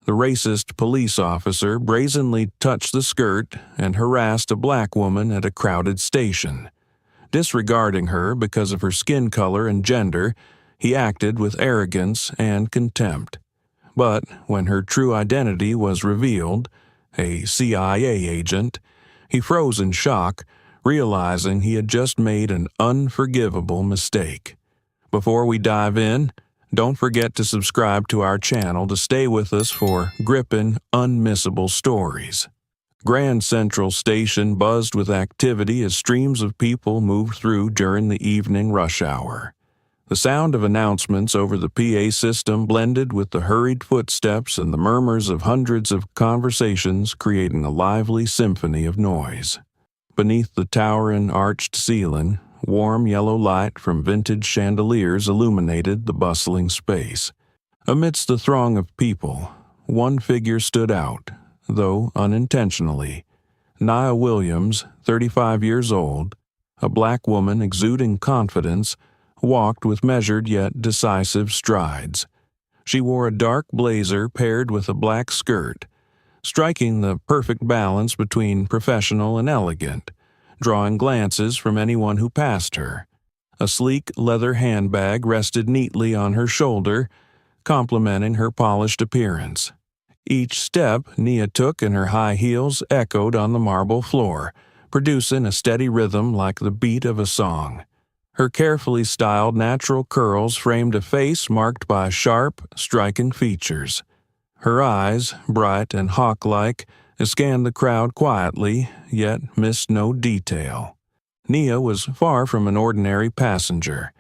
The racist police officer brazenly touched the skirt and harassed a black woman at a crowded station. Disregarding her because of her skin color and gender, he acted with arrogance and contempt. But when her true identity was revealed, a CIA agent, he froze in shock, realizing he had just made an unforgivable mistake. Before we dive in, don't forget to subscribe to our channel to stay with us for gripping, unmissable stories. Grand Central Station buzzed with activity as streams of people moved through during the evening rush hour. The sound of announcements over the PA system blended with the hurried footsteps and the murmurs of hundreds of conversations, creating a lively symphony of noise. Beneath the towering arched ceiling, warm yellow light from vintage chandeliers illuminated the bustling space. Amidst the throng of people, one figure stood out, though unintentionally. Nia Williams, 35 years old, a black woman exuding confidence, walked with measured yet decisive strides. She wore a dark blazer paired with a black skirt, striking the perfect balance between professional and elegant, drawing glances from anyone who passed her. A sleek leather handbag rested neatly on her shoulder, complementing her polished appearance. Each step Nia took in her high heels echoed on the marble floor, producing a steady rhythm like the beat of a song. Her carefully styled natural curls framed a face marked by sharp, striking features. Her eyes, bright and hawk-like, scanned the crowd quietly, yet missed no detail. Nia was far from an ordinary passenger.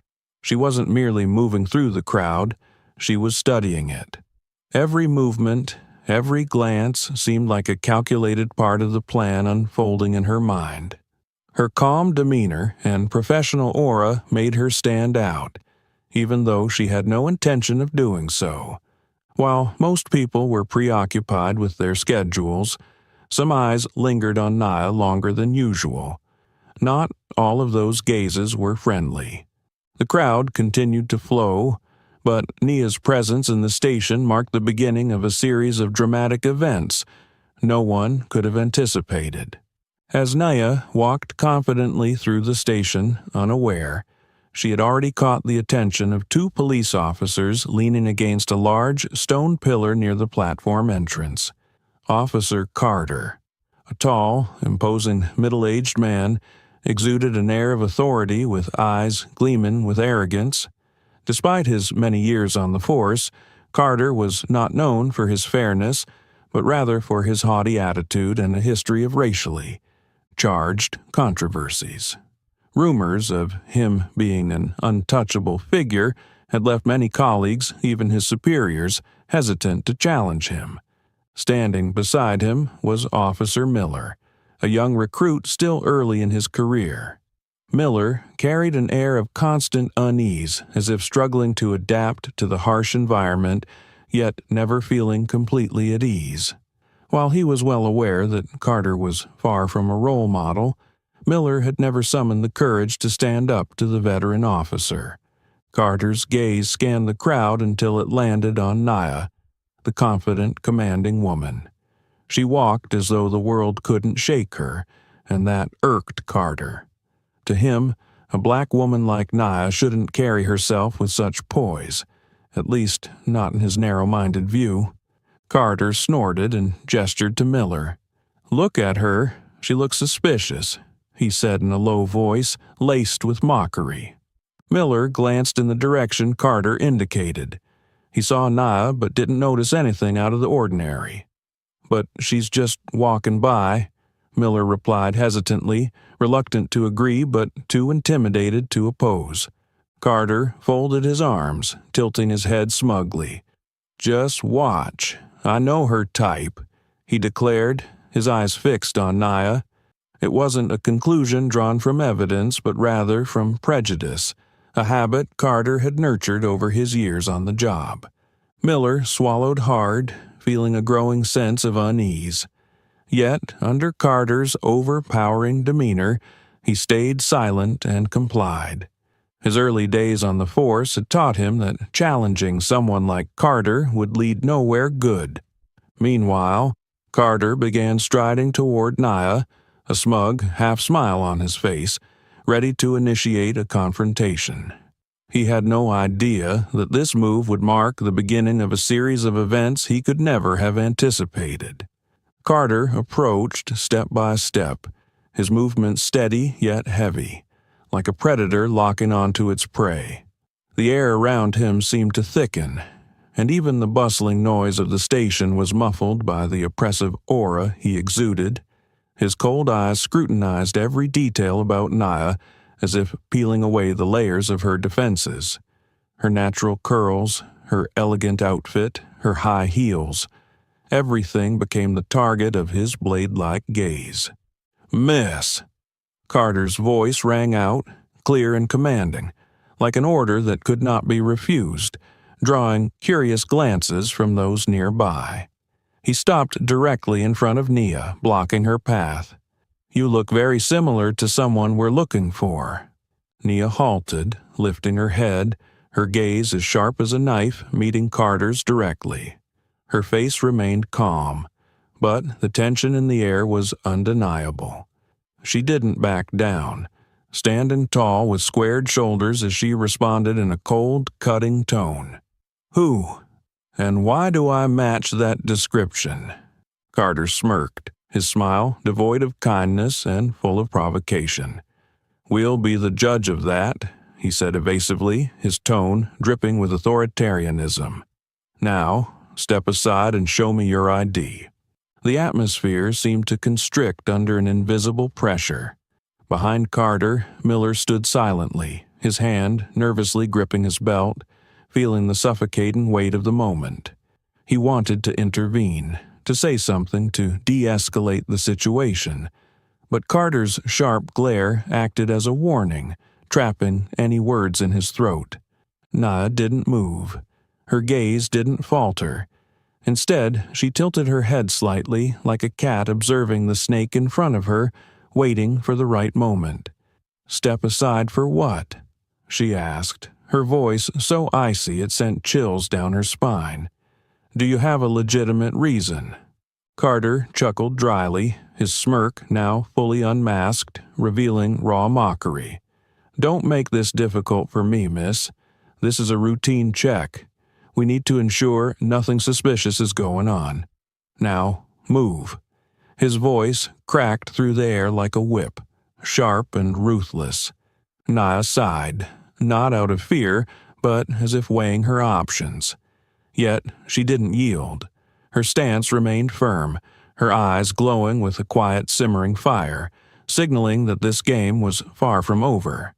She wasn't merely moving through the crowd, she was studying it. Every movement, every glance seemed like a calculated part of the plan unfolding in her mind. Her calm demeanor and professional aura made her stand out, even though she had no intention of doing so. While most people were preoccupied with their schedules, some eyes lingered on Nia longer than usual. Not all of those gazes were friendly. The crowd continued to flow, but Nia's presence in the station marked the beginning of a series of dramatic events no one could have anticipated. As Nia walked confidently through the station, unaware, she had already caught the attention of two police officers leaning against a large stone pillar near the platform entrance. Officer Carter, a tall, imposing middle-aged man, exuded an air of authority with eyes gleaming with arrogance. Despite his many years on the force, Carter was not known for his fairness, but rather for his haughty attitude and a history of racially charged controversies. Rumors of him being an untouchable figure had left many colleagues, even his superiors, hesitant to challenge him. Standing beside him was Officer Miller, a young recruit still early in his career. Miller carried an air of constant unease, as if struggling to adapt to the harsh environment, yet never feeling completely at ease. While he was well aware that Carter was far from a role model, Miller had never summoned the courage to stand up to the veteran officer. Carter's gaze scanned the crowd until it landed on Nia, the confident, commanding woman. She walked as though the world couldn't shake her, and that irked Carter. To him, a black woman like Nia shouldn't carry herself with such poise, at least not in his narrow-minded view. Carter snorted and gestured to Miller. "Look at her, she looks suspicious," he said in a low voice, laced with mockery. Miller glanced in the direction Carter indicated. He saw Nia but didn't notice anything out of the ordinary. "But she's just walking by," Miller replied hesitantly, reluctant to agree but too intimidated to oppose. Carter folded his arms, tilting his head smugly. "Just watch. I know her type," he declared, his eyes fixed on Nia. It wasn't a conclusion drawn from evidence, but rather from prejudice, a habit Carter had nurtured over his years on the job. Miller swallowed hard, feeling a growing sense of unease. Yet, under Carter's overpowering demeanor, he stayed silent and complied. His early days on the force had taught him that challenging someone like Carter would lead nowhere good. Meanwhile, Carter began striding toward Nia, a smug half-smile on his face, ready to initiate a confrontation. He had no idea that this move would mark the beginning of a series of events he could never have anticipated. Carter approached step by step, his movements steady yet heavy, like a predator locking onto its prey. The air around him seemed to thicken, and even the bustling noise of the station was muffled by the oppressive aura he exuded. His cold eyes scrutinized every detail about Nia, as if peeling away the layers of her defenses. Her natural curls, her elegant outfit, her high heels. Everything became the target of his blade-like gaze. "Miss!" Carter's voice rang out, clear and commanding, like an order that could not be refused, drawing curious glances from those nearby. He stopped directly in front of Nia, blocking her path. "You look very similar to someone we're looking for." Nia halted, lifting her head, her gaze as sharp as a knife meeting Carter's directly. Her face remained calm, but the tension in the air was undeniable. She didn't back down, standing tall with squared shoulders as she responded in a cold, cutting tone. "Who? And why do I match that description?" Carter smirked, his smile devoid of kindness and full of provocation. "We'll be the judge of that," he said evasively, his tone dripping with authoritarianism. "Now, step aside and show me your ID." The atmosphere seemed to constrict under an invisible pressure. Behind Carter, Miller stood silently, his hand nervously gripping his belt, feeling the suffocating weight of the moment. He wanted to intervene, to say something to de-escalate the situation, but Carter's sharp glare acted as a warning, trapping any words in his throat. Nia didn't move. Her gaze didn't falter. Instead, she tilted her head slightly, like a cat observing the snake in front of her, waiting for the right moment. "Step aside for what?" she asked, her voice so icy it sent chills down her spine. "Do you have a legitimate reason?" Carter chuckled dryly, his smirk now fully unmasked, revealing raw mockery. "Don't make this difficult for me, miss. This is a routine check. We need to ensure nothing suspicious is going on. Now, move." His voice cracked through the air like a whip, sharp and ruthless. Nia sighed, not out of fear, but as if weighing her options. Yet she didn't yield. Her stance remained firm, her eyes glowing with a quiet simmering fire, signaling that this game was far from over.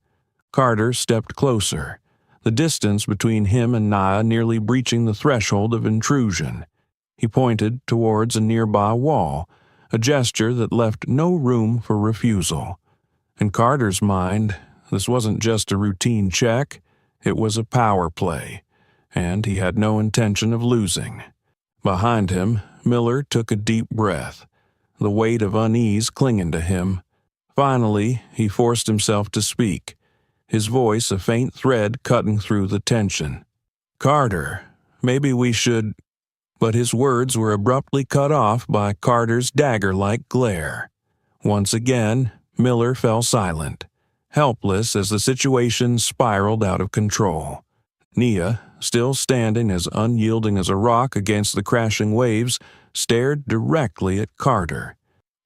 Carter stepped closer, the distance between him and Nia nearly breaching the threshold of intrusion. He pointed towards a nearby wall, a gesture that left no room for refusal. In Carter's mind, this wasn't just a routine check, it was a power play, and he had no intention of losing. Behind him, Miller took a deep breath, the weight of unease clinging to him. Finally, he forced himself to speak, his voice a faint thread cutting through the tension. "Carter, maybe we should—" But his words were abruptly cut off by Carter's dagger-like glare. Once again, Miller fell silent, helpless as the situation spiraled out of control. Nia, still standing as unyielding as a rock against the crashing waves, stared directly at Carter.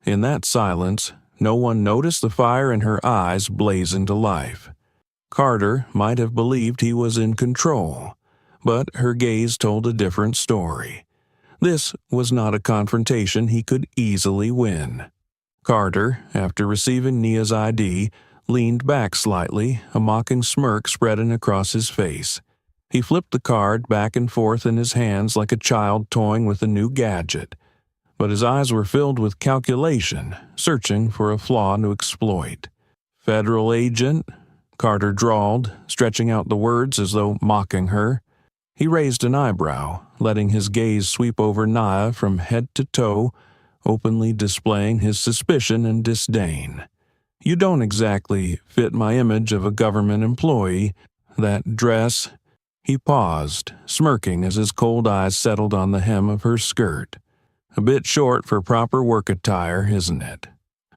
In that silence, no one noticed the fire in her eyes blazing to life. Carter might have believed he was in control, but her gaze told a different story. This was not a confrontation he could easily win. Carter, after receiving Nia's ID, leaned back slightly, a mocking smirk spreading across his face. He flipped the card back and forth in his hands like a child toying with a new gadget, but his eyes were filled with calculation, searching for a flaw to exploit. "Federal agent?" Carter drawled, stretching out the words as though mocking her. He raised an eyebrow, letting his gaze sweep over Nia from head to toe, openly displaying his suspicion and disdain. "You don't exactly fit my image of a government employee. That dress—" He paused, smirking as his cold eyes settled on the hem of her skirt. A bit short for proper work attire, isn't it?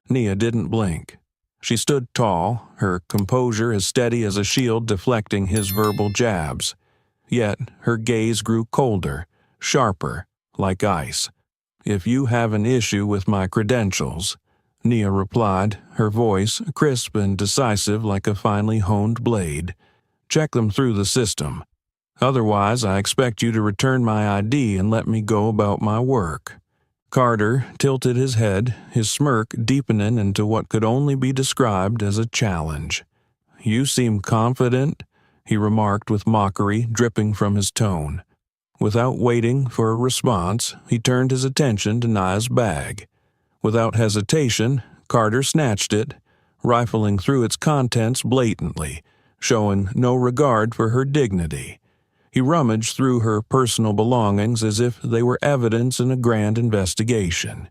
Nia didn't blink. She stood tall, her composure as steady as a shield deflecting his verbal jabs. Yet her gaze grew colder, sharper, like ice. "If you have an issue with my credentials," Nia replied, her voice crisp and decisive like a finely honed blade, "check them through the system. Otherwise, I expect you to return my ID and let me go about my work." Carter tilted his head, his smirk deepening into what could only be described as a challenge. "You seem confident," he remarked with mockery dripping from his tone. Without waiting for a response, he turned his attention to Nia's bag. Without hesitation, Carter snatched it, rifling through its contents blatantly, showing no regard for her dignity. He rummaged through her personal belongings as if they were evidence in a grand investigation.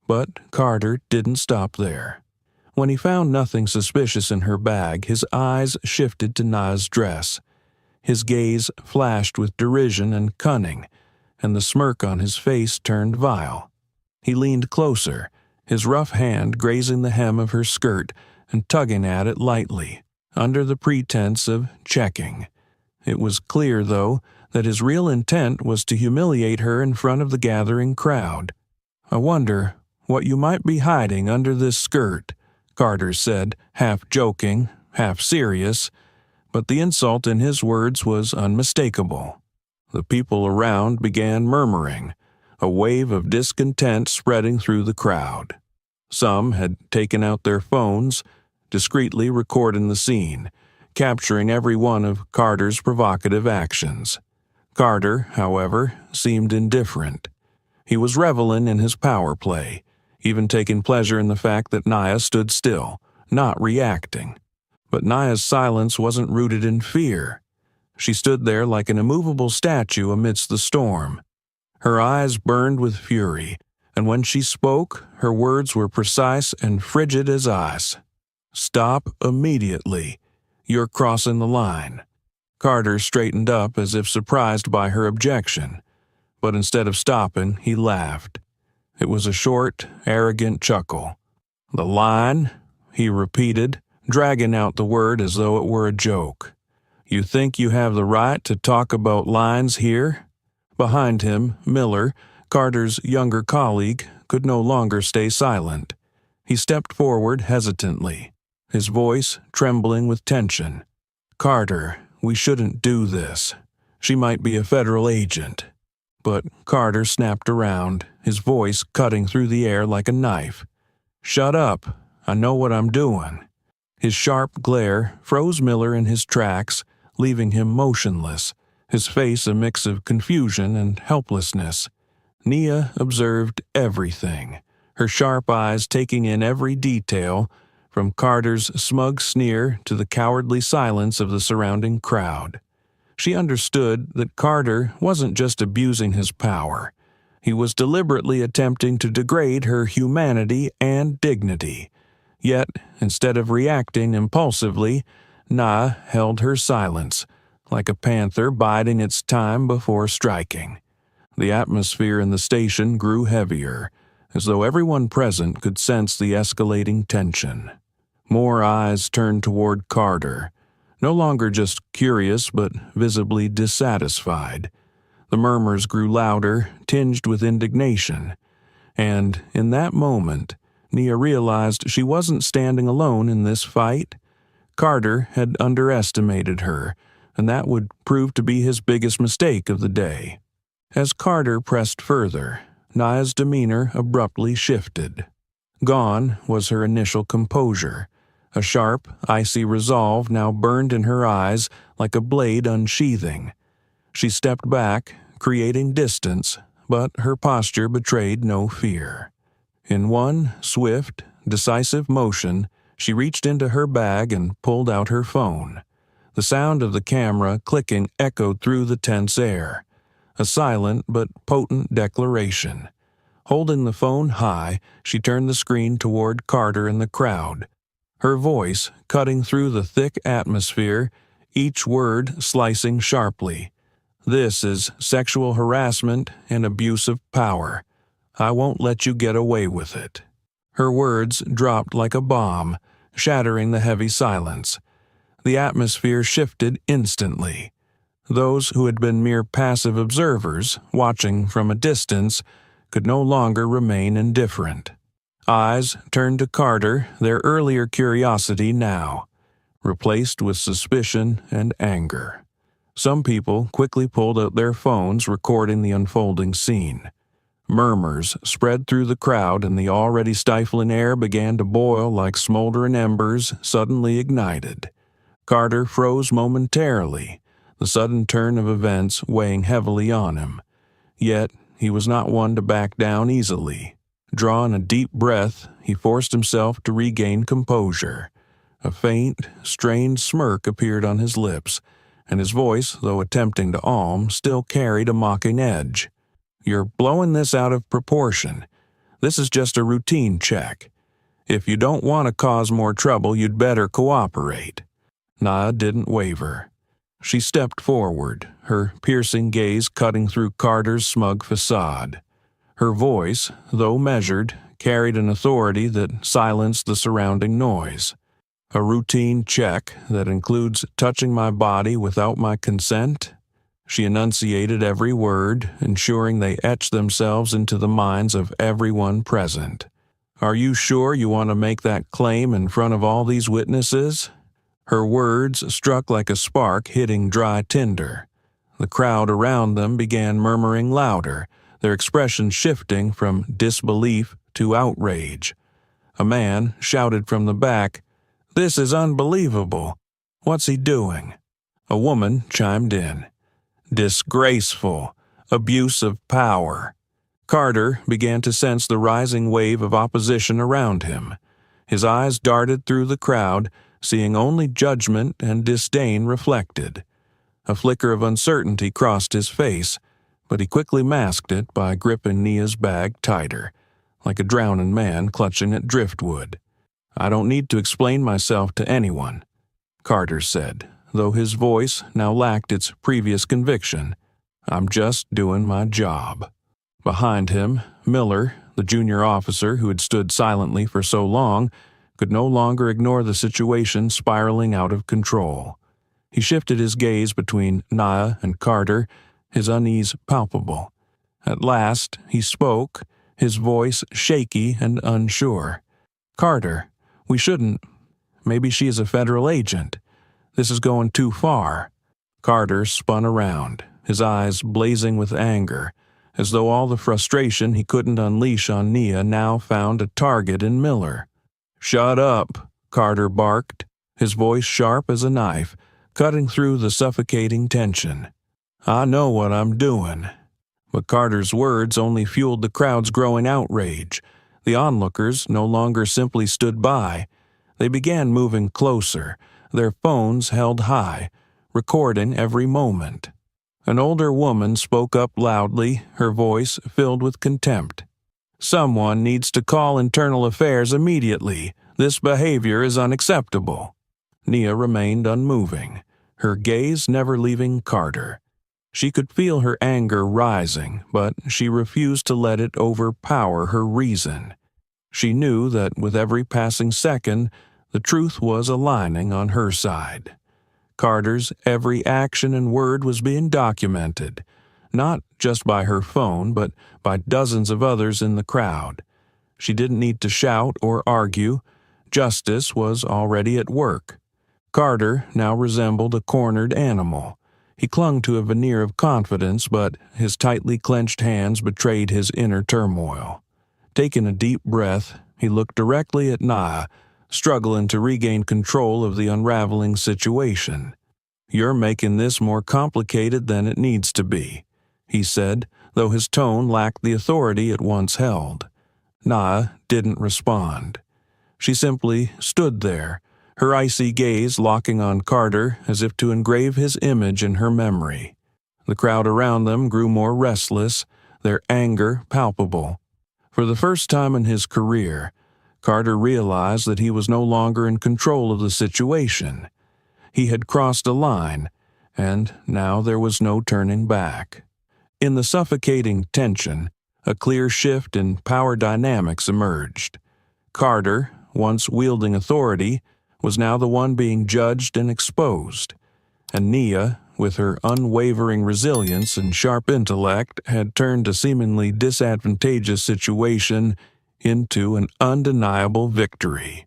But Carter didn't stop there. When he found nothing suspicious in her bag, his eyes shifted to Nia's dress. His gaze flashed with derision and cunning, and the smirk on his face turned vile. He leaned closer, his rough hand grazing the hem of her skirt and tugging at it lightly, under the pretense of checking. It was clear, though, that his real intent was to humiliate her in front of the gathering crowd. "I wonder what you might be hiding under this skirt," Carter said, half joking, half serious, but the insult in his words was unmistakable. The people around began murmuring, a wave of discontent spreading through the crowd. Some had taken out their phones, discreetly recording the scene, capturing every one of Carter's provocative actions. Carter, however, seemed indifferent. He was reveling in his power play, even taking pleasure in the fact that Nia stood still, not reacting. But Nia's silence wasn't rooted in fear. She stood there like an immovable statue amidst the storm. Her eyes burned with fury, and when she spoke, her words were precise and frigid as ice. "Stop immediately. You're crossing the line." Carter straightened up as if surprised by her objection, but instead of stopping, he laughed. It was a short, arrogant chuckle. "The line?" he repeated, dragging out the word as though it were a joke. "You think you have the right to talk about lines here?" Behind him, Miller, Carter's younger colleague, could no longer stay silent. He stepped forward hesitantly, his voice trembling with tension. "Carter, we shouldn't do this. She might be a federal agent." But Carter snapped around, his voice cutting through the air like a knife. "Shut up. I know what I'm doing." His sharp glare froze Miller in his tracks, leaving him motionless, his face a mix of confusion and helplessness. Nia observed everything, her sharp eyes taking in every detail, from Carter's smug sneer to the cowardly silence of the surrounding crowd. She understood that Carter wasn't just abusing his power. He was deliberately attempting to degrade her humanity and dignity. Yet, instead of reacting impulsively, Nia held her silence, like a panther biding its time before striking. The atmosphere in the station grew heavier, as though everyone present could sense the escalating tension. More eyes turned toward Carter, no longer just curious but visibly dissatisfied. The murmurs grew louder, tinged with indignation, and in that moment, Nia realized she wasn't standing alone in this fight. Carter had underestimated her, and that would prove to be his biggest mistake of the day. As Carter pressed further, Nia's demeanor abruptly shifted. Gone was her initial composure. A sharp, icy resolve now burned in her eyes like a blade unsheathing. She stepped back, creating distance, but her posture betrayed no fear. In one swift, decisive motion, she reached into her bag and pulled out her phone. The sound of the camera clicking echoed through the tense air, a silent but potent declaration. Holding the phone high, she turned the screen toward Carter and the crowd, her voice cutting through the thick atmosphere, each word slicing sharply. "This is sexual harassment and abuse of power. I won't let you get away with it." Her words dropped like a bomb, shattering the heavy silence. The atmosphere shifted instantly. Those who had been mere passive observers, watching from a distance, could no longer remain indifferent. Eyes turned to Carter, their earlier curiosity now, replaced with suspicion and anger. Some people quickly pulled out their phones, recording the unfolding scene. Murmurs spread through the crowd, and the already stifling air began to boil like smoldering embers suddenly ignited. Carter froze momentarily, the sudden turn of events weighing heavily on him. Yet he was not one to back down easily. Drawing a deep breath, he forced himself to regain composure. A faint, strained smirk appeared on his lips, and his voice, though attempting to calm, still carried a mocking edge. "You're blowing this out of proportion. This is just a routine check. If you don't want to cause more trouble, you'd better cooperate." Nia didn't waver. She stepped forward, her piercing gaze cutting through Carter's smug facade. Her voice, though measured, carried an authority that silenced the surrounding noise. "A routine check that includes touching my body without my consent?" She enunciated every word, ensuring they etched themselves into the minds of everyone present. "Are you sure you want to make that claim in front of all these witnesses?" Her words struck like a spark hitting dry tinder. The crowd around them began murmuring louder, their expressions shifting from disbelief to outrage. A man shouted from the back, "This is unbelievable. What's he doing?" A woman chimed in, "Disgraceful. Abuse of power." Carter began to sense the rising wave of opposition around him. His eyes darted through the crowd, seeing only judgment and disdain reflected. A flicker of uncertainty crossed his face, but he quickly masked it by gripping Nia's bag tighter, like a drowning man clutching at driftwood. "I don't need to explain myself to anyone," Carter said, though his voice now lacked its previous conviction. "I'm just doing my job." Behind him, Miller, the junior officer who had stood silently for so long, could no longer ignore the situation spiraling out of control. He shifted his gaze between Nia and Carter, his unease palpable. At last, he spoke, his voice shaky and unsure. "Carter, we shouldn't. Maybe she is a federal agent. This is going too far." Carter spun around, his eyes blazing with anger, as though all the frustration he couldn't unleash on Nia now found a target in Miller. "Shut up," Carter barked, his voice sharp as a knife, cutting through the suffocating tension. "I know what I'm doing." But Carter's words only fueled the crowd's growing outrage. The onlookers no longer simply stood by. They began moving closer, their phones held high, recording every moment. An older woman spoke up loudly, her voice filled with contempt. "Someone needs to call internal affairs immediately. This behavior is unacceptable." Nia remained unmoving, her gaze never leaving Carter. She could feel her anger rising, but she refused to let it overpower her reason. She knew that with every passing second, the truth was aligning on her side. Carter's every action and word was being documented, not just by her phone, but by dozens of others in the crowd. She didn't need to shout or argue. Justice was already at work. Carter now resembled a cornered animal. He clung to a veneer of confidence, but his tightly clenched hands betrayed his inner turmoil. Taking a deep breath, he looked directly at Nia, struggling to regain control of the unraveling situation. "You're making this more complicated than it needs to be," he said, though his tone lacked the authority it once held. Nia didn't respond. She simply stood there, her icy gaze locking on Carter as if to engrave his image in her memory. The crowd around them grew more restless, their anger palpable. For the first time in his career, Carter realized that he was no longer in control of the situation. He had crossed a line, and now there was no turning back. In the suffocating tension, A clear shift in power dynamics emerged. Carter, once wielding authority, was now the one being judged and exposed, and Nia, with her unwavering resilience and sharp intellect, had turned a seemingly disadvantageous situation into an undeniable victory.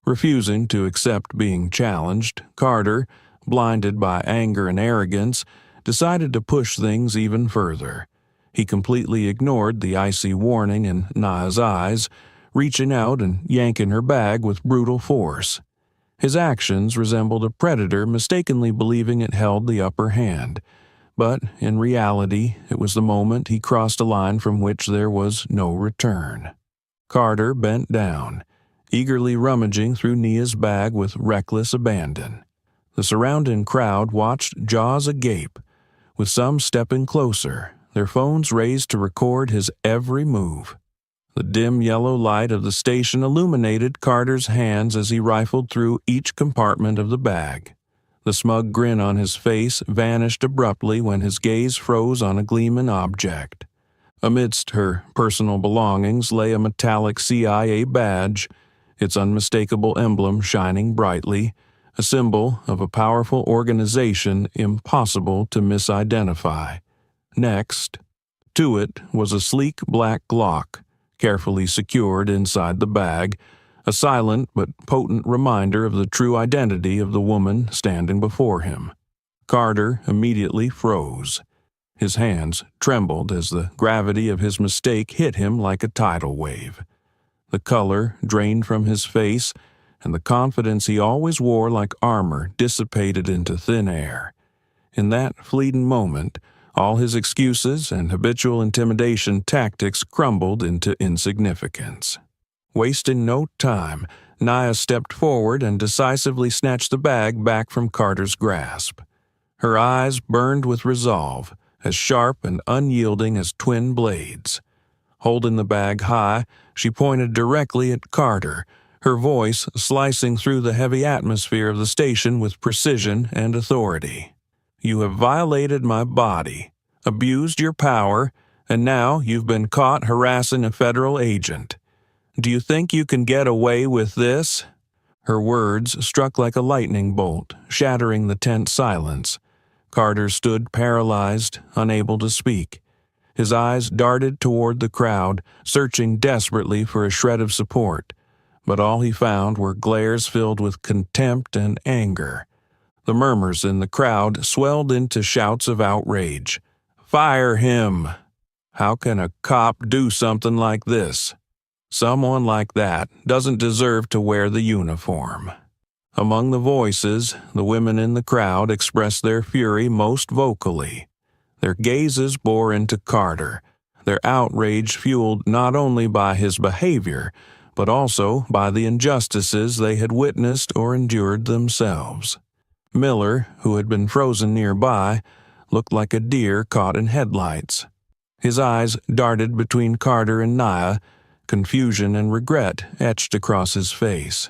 Refusing to accept being challenged, Carter, blinded by anger and arrogance, decided to push things even further. He completely ignored the icy warning in Nia's eyes, reaching out and yanking her bag with brutal force. His actions resembled a predator mistakenly believing it held the upper hand, but in reality it was the moment he crossed a line from which there was no return. Carter bent down, eagerly rummaging through Nia's bag with reckless abandon. The surrounding crowd watched, jaws agape, with some stepping closer, their phones raised to record his every move. The dim yellow light of the station illuminated Carter's hands as he rifled through each compartment of the bag. The smug grin on his face vanished abruptly when his gaze froze on a gleaming object. Amidst her personal belongings lay a metallic CIA badge, its unmistakable emblem shining brightly, a symbol of a powerful organization impossible to misidentify. Next to it was a sleek black Glock, carefully secured inside the bag, a silent but potent reminder of the true identity of the woman standing before him. Carter immediately froze. His hands trembled as the gravity of his mistake hit him like a tidal wave. The color drained from his face, and the confidence he always wore like armor dissipated into thin air. In that fleeting moment, all his excuses and habitual intimidation tactics crumbled into insignificance. Wasting no time, Nia stepped forward and decisively snatched the bag back from Carter's grasp. Her eyes burned with resolve, as sharp and unyielding as twin blades. Holding the bag high, she pointed directly at Carter, her voice slicing through the heavy atmosphere of the station with precision and authority. "You have violated my body, abused your power, and now you've been caught harassing a federal agent. Do you think you can get away with this?" Her words struck like a lightning bolt, shattering the tense silence. Carter stood paralyzed, unable to speak. His eyes darted toward the crowd, searching desperately for a shred of support, but all he found were glares filled with contempt and anger. The murmurs in the crowd swelled into shouts of outrage. "Fire him! How can a cop do something like this? Someone like that doesn't deserve to wear the uniform." Among the voices, the women in the crowd expressed their fury most vocally. Their gazes bore into Carter, their outrage fueled not only by his behavior, but also by the injustices they had witnessed or endured themselves. Miller, who had been frozen nearby, looked like a deer caught in headlights. His eyes darted between Carter and Nia, confusion and regret etched across his face.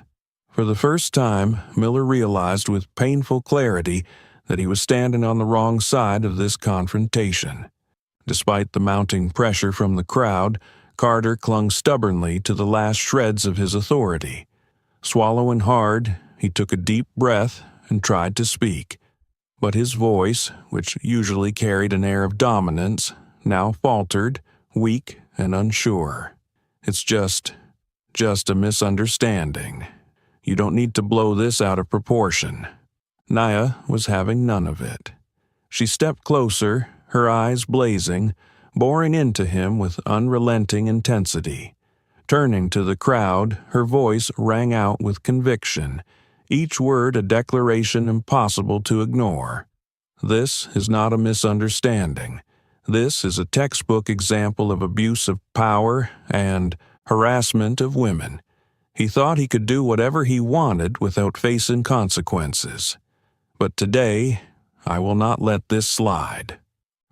For the first time, Miller realized with painful clarity that he was standing on the wrong side of this confrontation. Despite the mounting pressure from the crowd, Carter clung stubbornly to the last shreds of his authority. Swallowing hard, he took a deep breath and tried to speak. But his voice, which usually carried an air of dominance, now faltered, weak and unsure. "It's just a misunderstanding. You don't need to blow this out of proportion." Nia was having none of it. She stepped closer, her eyes blazing, boring into him with unrelenting intensity. Turning to the crowd, her voice rang out with conviction, each word a declaration impossible to ignore. "This is not a misunderstanding. This is a textbook example of abuse of power and harassment of women. He thought he could do whatever he wanted without facing consequences. But today, I will not let this slide."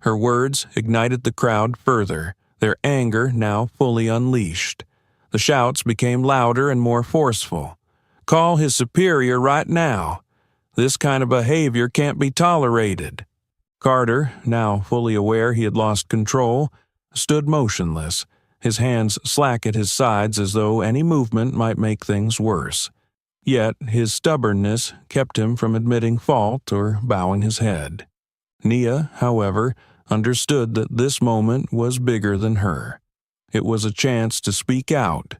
Her words ignited the crowd further, their anger now fully unleashed. The shouts became louder and more forceful. "Call his superior right now. This kind of behavior can't be tolerated." Carter, now fully aware he had lost control, stood motionless, his hands slack at his sides as though any movement might make things worse. Yet his stubbornness kept him from admitting fault or bowing his head. Nia, however, understood that this moment was bigger than her. It was a chance to speak out,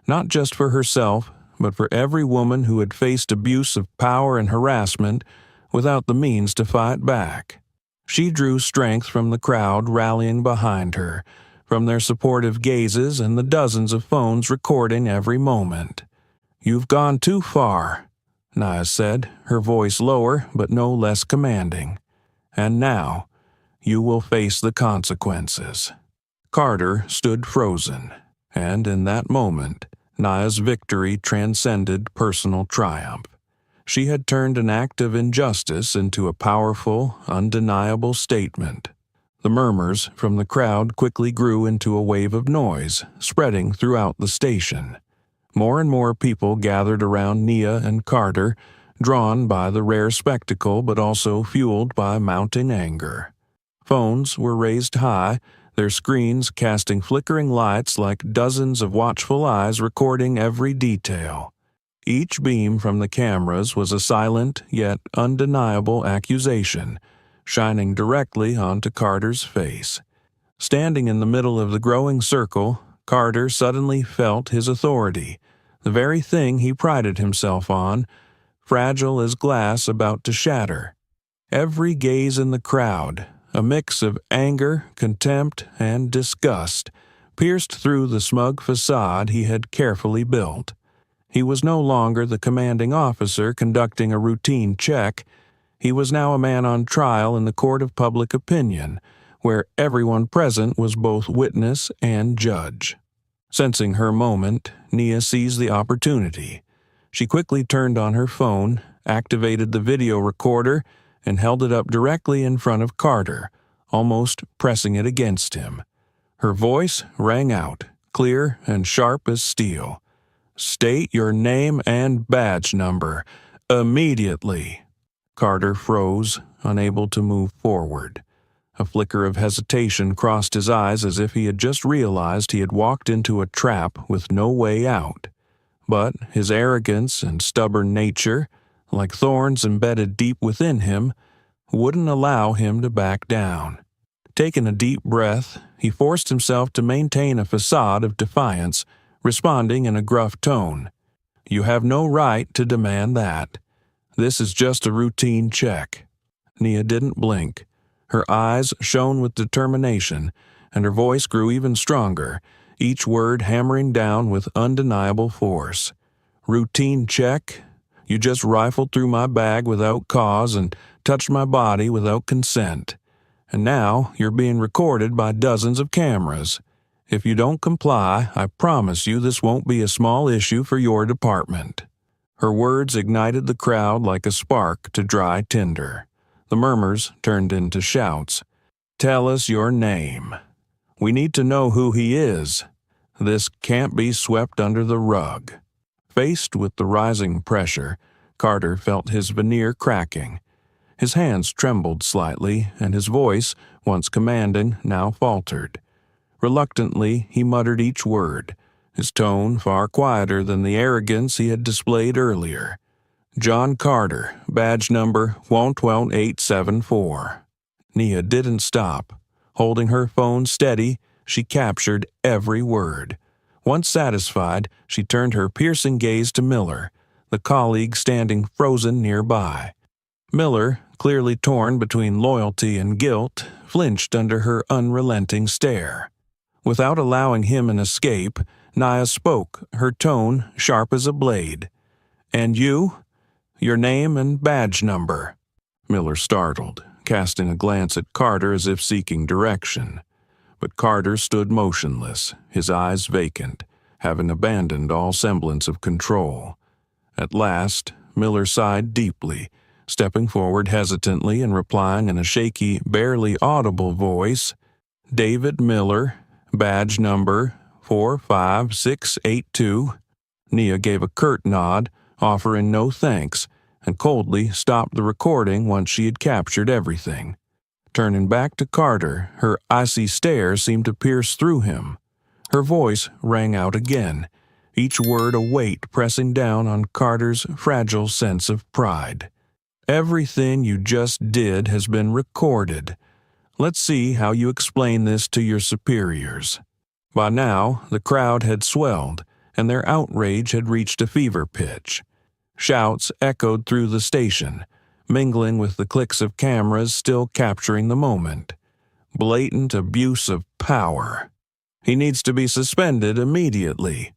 not just for herself, but for every woman who had faced abuse of power and harassment without the means to fight back. She drew strength from the crowd rallying behind her, from their supportive gazes and the dozens of phones recording every moment. "You've gone too far," Nia said, her voice lower but no less commanding. "And now, you will face the consequences." Carter stood frozen, and in that moment, Nia's victory transcended personal triumph. She had turned an act of injustice into a powerful, undeniable statement. The murmurs from the crowd quickly grew into a wave of noise, spreading throughout the station. More and more people gathered around Nia and Carter, drawn by the rare spectacle but also fueled by mounting anger. Phones were raised high, their screens casting flickering lights like dozens of watchful eyes recording every detail. Each beam from the cameras was a silent yet undeniable accusation, shining directly onto Carter's face. Standing in the middle of the growing circle, Carter suddenly felt his authority, the very thing he prided himself on, fragile as glass about to shatter. Every gaze in the crowd, a mix of anger, contempt, and disgust, pierced through the smug facade he had carefully built. He was no longer the commanding officer conducting a routine check. He was now a man on trial in the court of public opinion, where everyone present was both witness and judge. Sensing her moment, Nia seized the opportunity. She quickly turned on her phone, activated the video recorder, and held it up directly in front of Carter, almost pressing it against him. Her voice rang out, clear and sharp as steel. "State your name and badge number, immediately." Carter froze, unable to move forward. A flicker of hesitation crossed his eyes as if he had just realized he had walked into a trap with no way out. But his arrogance and stubborn nature, like thorns embedded deep within him, wouldn't allow him to back down. Taking a deep breath, he forced himself to maintain a facade of defiance, responding in a gruff tone. "You have no right to demand that. This is just a routine check." Nia didn't blink. Her eyes shone with determination, and her voice grew even stronger, each word hammering down with undeniable force. "Routine check? You just rifled through my bag without cause and touched my body without consent. And now you're being recorded by dozens of cameras. If you don't comply, I promise you this won't be a small issue for your department." Her words ignited the crowd like a spark to dry tinder. The murmurs turned into shouts. "Tell us your name. We need to know who he is. This can't be swept under the rug." Faced with the rising pressure, Carter felt his veneer cracking. His hands trembled slightly, and his voice, once commanding, now faltered. Reluctantly, he muttered each word, his tone far quieter than the arrogance he had displayed earlier. "John Carter, badge number 111874. Nia didn't stop. Holding her phone steady, she captured every word. Once satisfied, she turned her piercing gaze to Miller, the colleague standing frozen nearby. Miller, clearly torn between loyalty and guilt, flinched under her unrelenting stare. Without allowing him an escape, Nia spoke, her tone sharp as a blade. "And you? Your name and badge number." Miller startled, casting a glance at Carter as if seeking direction. But Carter stood motionless, his eyes vacant, having abandoned all semblance of control. At last, Miller sighed deeply, stepping forward hesitantly and replying in a shaky, barely audible voice, "David Miller, badge number 45682. Nia gave a curt nod, offering no thanks, and coldly stopped the recording once she had captured everything. Turning back to Carter, her icy stare seemed to pierce through him. Her voice rang out again, each word a weight pressing down on Carter's fragile sense of pride. Everything you just did has been recorded. Let's see how you explain this to your superiors. By now, the crowd had swelled, and their outrage had reached a fever pitch. Shouts echoed through the station, mingling with the clicks of cameras still capturing the moment. Blatant abuse of power. He needs to be suspended immediately.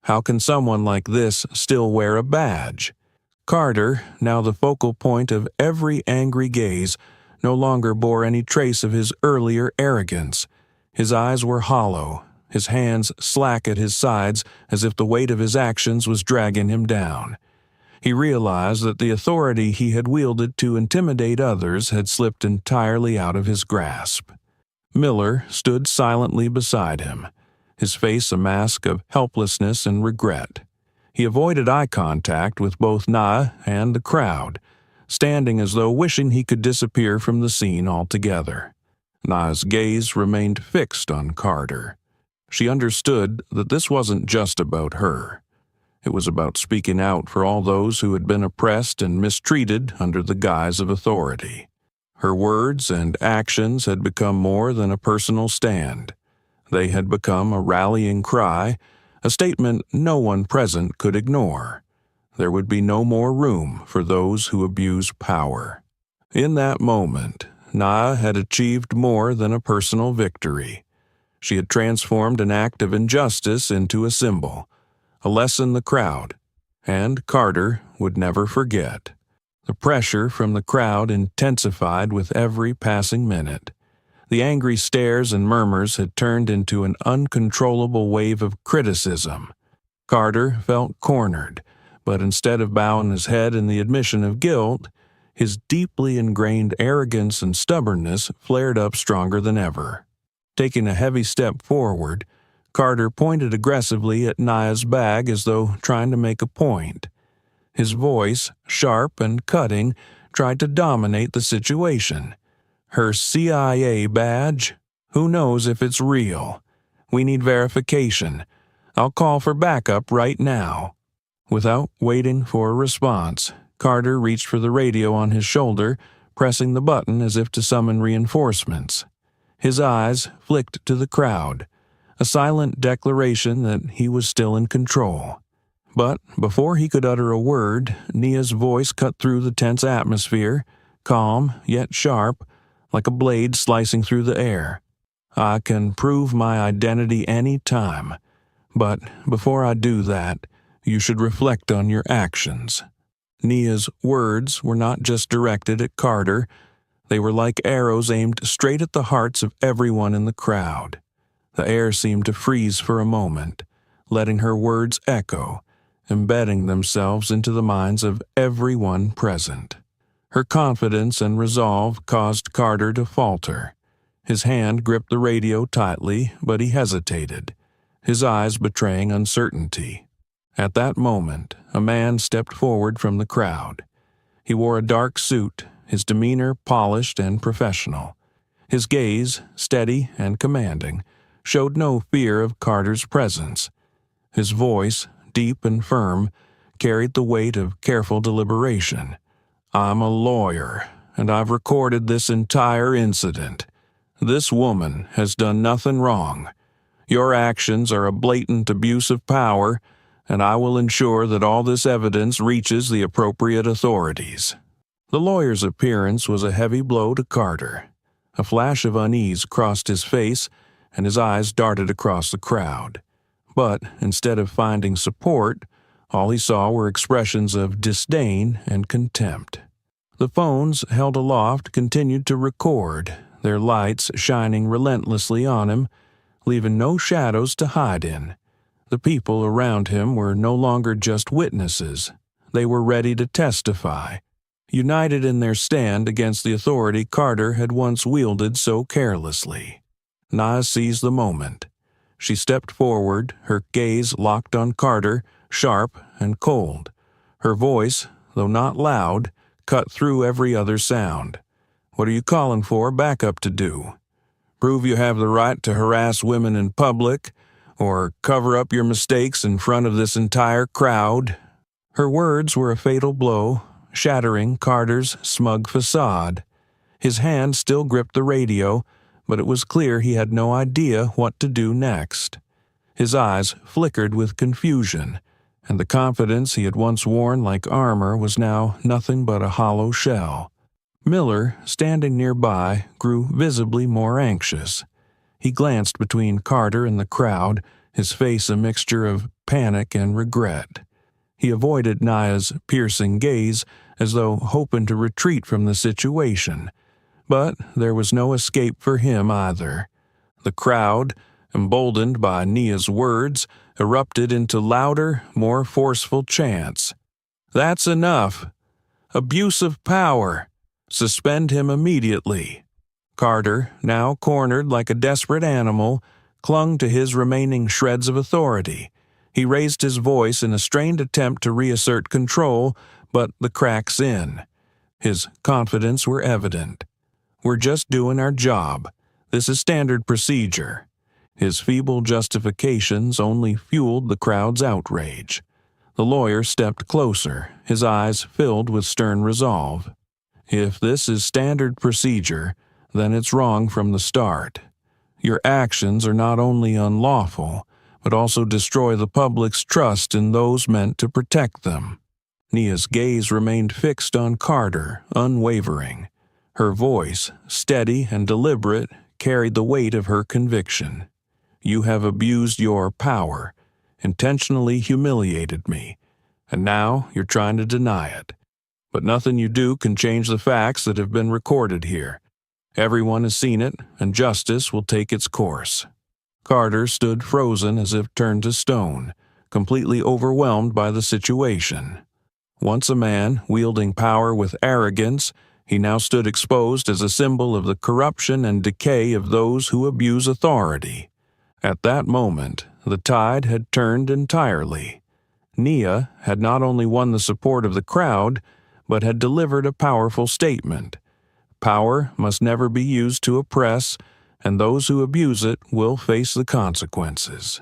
How can someone like this still wear a badge? Carter, now the focal point of every angry gaze, no longer bore any trace of his earlier arrogance. His eyes were hollow, his hands slack at his sides as if the weight of his actions was dragging him down. He realized that the authority he had wielded to intimidate others had slipped entirely out of his grasp. Miller stood silently beside him, his face a mask of helplessness and regret. He avoided eye contact with both Nia and the crowd, standing as though wishing he could disappear from the scene altogether. Nia's gaze remained fixed on Carter. She understood that this wasn't just about her. It was about speaking out for all those who had been oppressed and mistreated under the guise of authority. Her words and actions had become more than a personal stand. They had become a rallying cry, a statement no one present could ignore. There would be no more room for those who abuse power. In that moment, Nia had achieved more than a personal victory. She had transformed an act of injustice into a symbol, a lesson the crowd, and Carter, would never forget. The pressure from the crowd intensified with every passing minute. The angry stares and murmurs had turned into an uncontrollable wave of criticism. Carter felt cornered, but instead of bowing his head in the admission of guilt, his deeply ingrained arrogance and stubbornness flared up stronger than ever. Taking a heavy step forward, Carter pointed aggressively at Nia's bag as though trying to make a point. His voice, sharp and cutting, tried to dominate the situation. Her CIA badge? Who knows if it's real? We need verification. I'll call for backup right now. Without waiting for a response, Carter reached for the radio on his shoulder, pressing the button as if to summon reinforcements. His eyes flicked to the crowd, a silent declaration that he was still in control. But before he could utter a word, Nia's voice cut through the tense atmosphere, calm yet sharp, like a blade slicing through the air. I can prove my identity any time, but before I do that, you should reflect on your actions. Nia's words were not just directed at Carter. They were like arrows aimed straight at the hearts of everyone in the crowd. The air seemed to freeze for a moment, letting her words echo, embedding themselves into the minds of everyone present. Her confidence and resolve caused Carter to falter. His hand gripped the radio tightly, but he hesitated, his eyes betraying uncertainty. At that moment, a man stepped forward from the crowd. He wore a dark suit, his demeanor polished and professional. His gaze, steady and commanding, showed no fear of Carter's presence. His voice, deep and firm, carried the weight of careful deliberation. I'm a lawyer, and I've recorded this entire incident. This woman has done nothing wrong. Your actions are a blatant abuse of power, and I will ensure that all this evidence reaches the appropriate authorities. The lawyer's appearance was a heavy blow to Carter. A flash of unease crossed his face, and his eyes darted across the crowd. But instead of finding support, all he saw were expressions of disdain and contempt. The phones held aloft continued to record, their lights shining relentlessly on him, leaving no shadows to hide in. The people around him were no longer just witnesses. They were ready to testify, united in their stand against the authority Carter had once wielded so carelessly. Nia seized the moment. She stepped forward, her gaze locked on Carter, sharp and cold. Her voice, though not loud, cut through every other sound. What are you calling for backup to do? Prove you have the right to harass women in public, or cover up your mistakes in front of this entire crowd?" Her words were a fatal blow, shattering Carter's smug facade. His hand still gripped the radio, but it was clear he had no idea what to do next. His eyes flickered with confusion, and the confidence he had once worn like armor was now nothing but a hollow shell. Miller, standing nearby, grew visibly more anxious. He glanced between Carter and the crowd, his face a mixture of panic and regret. He avoided Nia's piercing gaze as though hoping to retreat from the situation. But there was no escape for him either. The crowd, emboldened by Nia's words, erupted into louder, more forceful chants. "That's enough! Abuse of power! Suspend him immediately!" Carter, now cornered like a desperate animal, clung to his remaining shreds of authority. He raised his voice in a strained attempt to reassert control, but the cracks in. His confidence were evident. "We're just doing our job. This is standard procedure." His feeble justifications only fueled the crowd's outrage. The lawyer stepped closer, his eyes filled with stern resolve. "If this is standard procedure, then it's wrong from the start. Your actions are not only unlawful, but also destroy the public's trust in those meant to protect them." Nia's gaze remained fixed on Carter, unwavering. Her voice, steady and deliberate, carried the weight of her conviction. "You have abused your power, intentionally humiliated me, and now you're trying to deny it. But nothing you do can change the facts that have been recorded here. Everyone has seen it, and justice will take its course." Carter stood frozen as if turned to stone, completely overwhelmed by the situation. Once a man wielding power with arrogance, he now stood exposed as a symbol of the corruption and decay of those who abuse authority. At that moment, the tide had turned entirely. Nia had not only won the support of the crowd, but had delivered a powerful statement. Power must never be used to oppress, and those who abuse it will face the consequences.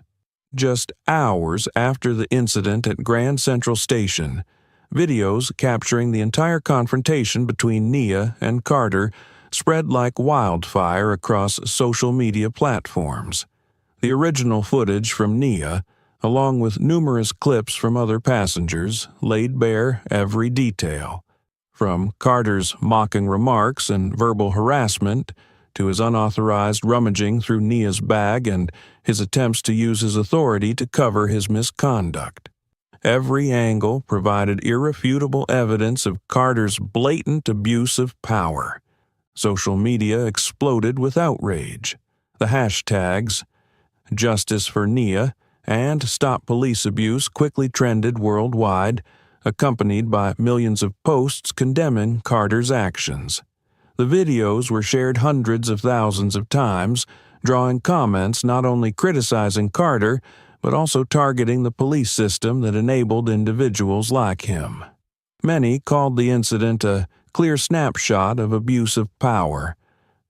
Just hours after the incident at Grand Central Station, videos capturing the entire confrontation between Nia and Carter spread like wildfire across social media platforms. The original footage from Nia, along with numerous clips from other passengers, laid bare every detail. From Carter's mocking remarks and verbal harassment to his unauthorized rummaging through Nia's bag and his attempts to use his authority to cover his misconduct. Every angle provided irrefutable evidence of Carter's blatant abuse of power. Social media exploded with outrage. The hashtags "Justice for Nia" and "Stop Police Abuse" quickly trended worldwide, accompanied by millions of posts condemning Carter's actions. The videos were shared hundreds of thousands of times, drawing comments not only criticizing Carter, but also targeting the police system that enabled individuals like him. Many called the incident a clear snapshot of abuse of power,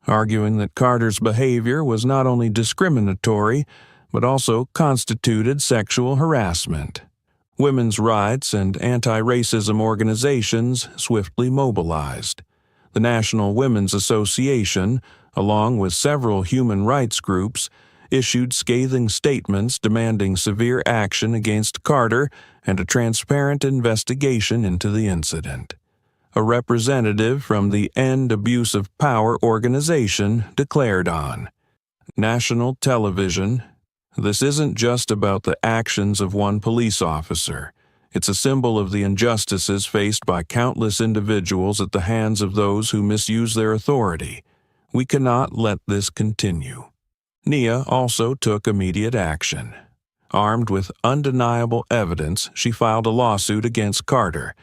arguing that Carter's behavior was not only discriminatory, but also constituted sexual harassment. Women's rights and anti-racism organizations swiftly mobilized. The National Women's Association, along with several human rights groups, issued scathing statements demanding severe action against Carter and a transparent investigation into the incident. A representative from the End Abuse of Power organization declared on national television, "This isn't just about the actions of one police officer. It's a symbol of the injustices faced by countless individuals at the hands of those who misuse their authority. We cannot let this continue." Nia also took immediate action. Armed with undeniable evidence, she filed a lawsuit against Carter,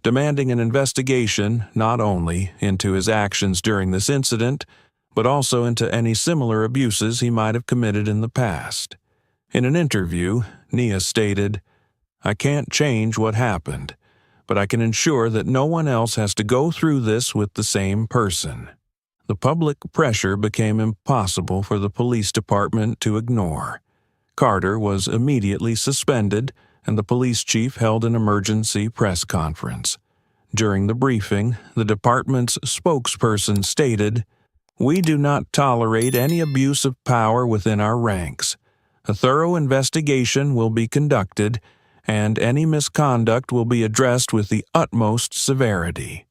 demanding an investigation not only into his actions during this incident, but also into any similar abuses he might have committed in the past. In an interview, Nia stated, "I can't change what happened, but I can ensure that no one else has to go through this with the same person." The public pressure became impossible for the police department to ignore. Carter was immediately suspended, and the police chief held an emergency press conference. During the briefing, the department's spokesperson stated, "We do not tolerate any abuse of power within our ranks. A thorough investigation will be conducted, and any misconduct will be addressed with the utmost severity."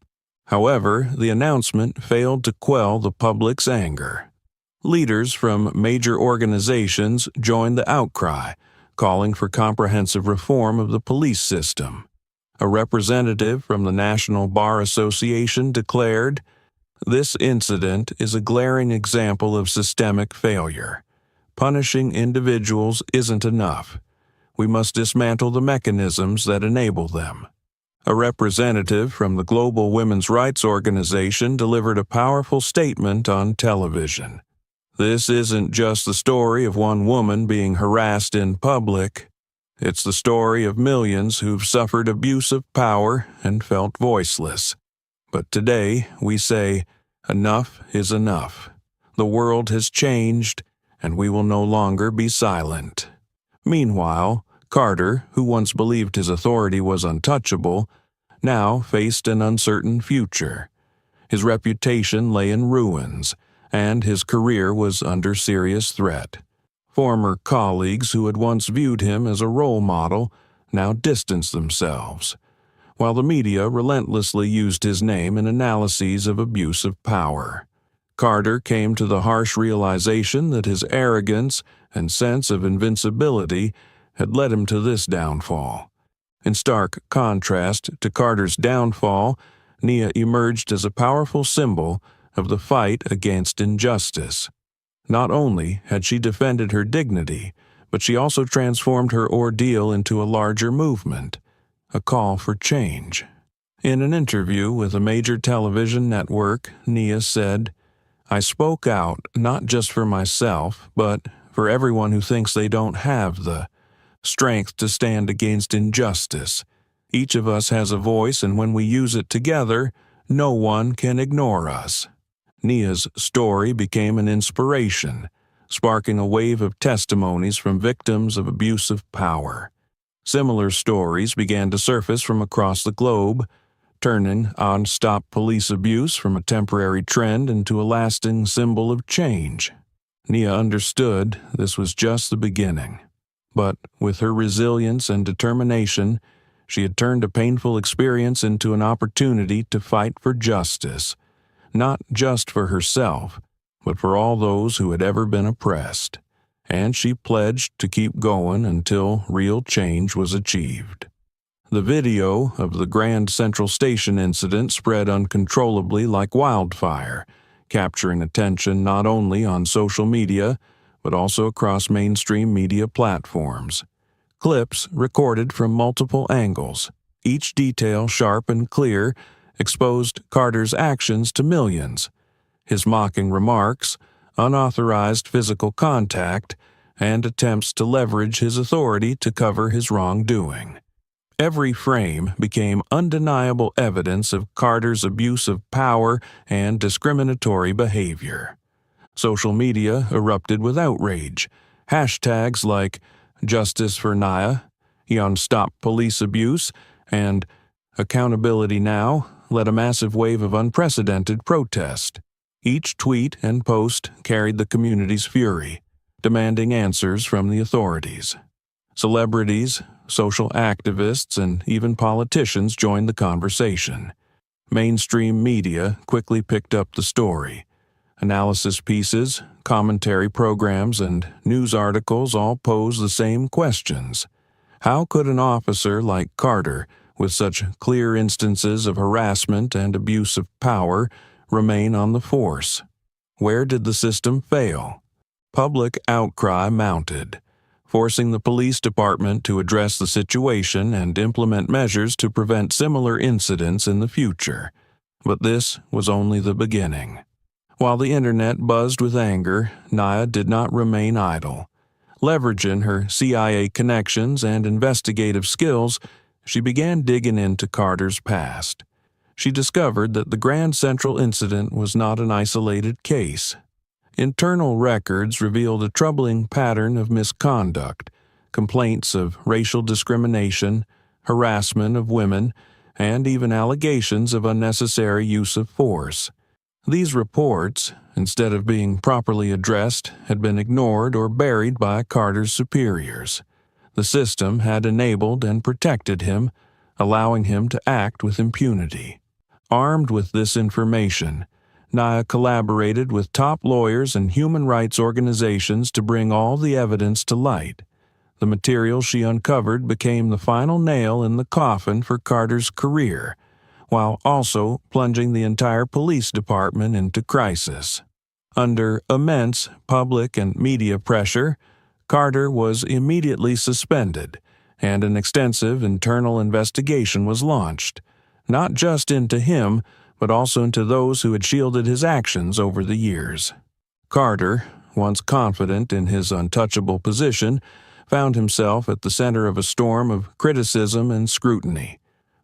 However, the announcement failed to quell the public's anger. Leaders from major organizations joined the outcry, calling for comprehensive reform of the police system. A representative from the National Bar Association declared, "This incident is a glaring example of systemic failure. Punishing individuals isn't enough. We must dismantle the mechanisms that enable them." A representative from the Global Women's Rights Organization delivered a powerful statement on television. "This isn't just the story of one woman being harassed in public. It's the story of millions who've suffered abuse of power and felt voiceless. But today, we say, enough is enough. The world has changed, and we will no longer be silent." Meanwhile, Carter, who once believed his authority was untouchable, now faced an uncertain future. His reputation lay in ruins, and his career was under serious threat. Former colleagues who had once viewed him as a role model now distanced themselves, while the media relentlessly used his name in analyses of abuse of power. Carter came to the harsh realization that his arrogance and sense of invincibility had led him to this downfall. In stark contrast to Carter's downfall, Nia emerged as a powerful symbol of the fight against injustice. Not only had she defended her dignity, but she also transformed her ordeal into a larger movement, a call for change. In an interview with a major television network, Nia said, "I spoke out not just for myself, but for everyone who thinks they don't have the strength to stand against injustice. Each of us has a voice, and when we use it together, no one can ignore us." Nia's story became an inspiration, sparking a wave of testimonies from victims of abuse of power. Similar stories began to surface from across the globe, turning on Stop Police Abuse from a temporary trend into a lasting symbol of change. Nia understood this was just the beginning. But with her resilience and determination, she had turned a painful experience into an opportunity to fight for justice, not just for herself, but for all those who had ever been oppressed. And she pledged to keep going until real change was achieved. The video of the Grand Central Station incident spread uncontrollably like wildfire, capturing attention not only on social media, but also across mainstream media platforms. Clips recorded from multiple angles, each detail sharp and clear, exposed Carter's actions to millions. His mocking remarks, unauthorized physical contact, and attempts to leverage his authority to cover his wrongdoing. Every frame became undeniable evidence of Carter's abuse of power and discriminatory behavior. Social media erupted with outrage. Hashtags like Justice for Nia, Stop Police Abuse, and Accountability Now led a massive wave of unprecedented protest. Each tweet and post carried the community's fury, demanding answers from the authorities. Celebrities, social activists, and even politicians joined the conversation. Mainstream media quickly picked up the story. Analysis pieces, commentary programs, and news articles all pose the same questions. How could an officer like Carter, with such clear instances of harassment and abuse of power, remain on the force? Where did the system fail? Public outcry mounted, forcing the police department to address the situation and implement measures to prevent similar incidents in the future. But this was only the beginning. While the internet buzzed with anger, Nia did not remain idle. Leveraging her CIA connections and investigative skills, she began digging into Carter's past. she discovered that the Grand Central incident was not an isolated case. Internal records revealed a troubling pattern of misconduct, complaints of racial discrimination, harassment of women, and even allegations of unnecessary use of force. These reports, instead of being properly addressed, had been ignored or buried by Carter's superiors. The system had enabled and protected him, allowing him to act with impunity. Armed with this information, Nia collaborated with top lawyers and human rights organizations to bring all the evidence to light. The material she uncovered became the final nail in the coffin for Carter's career, while also plunging the entire police department into crisis. Under immense public and media pressure, Carter was immediately suspended, and an extensive internal investigation was launched, not just into him, but also into those who had shielded his actions over the years. Carter, once confident in his untouchable position, found himself at the center of a storm of criticism and scrutiny.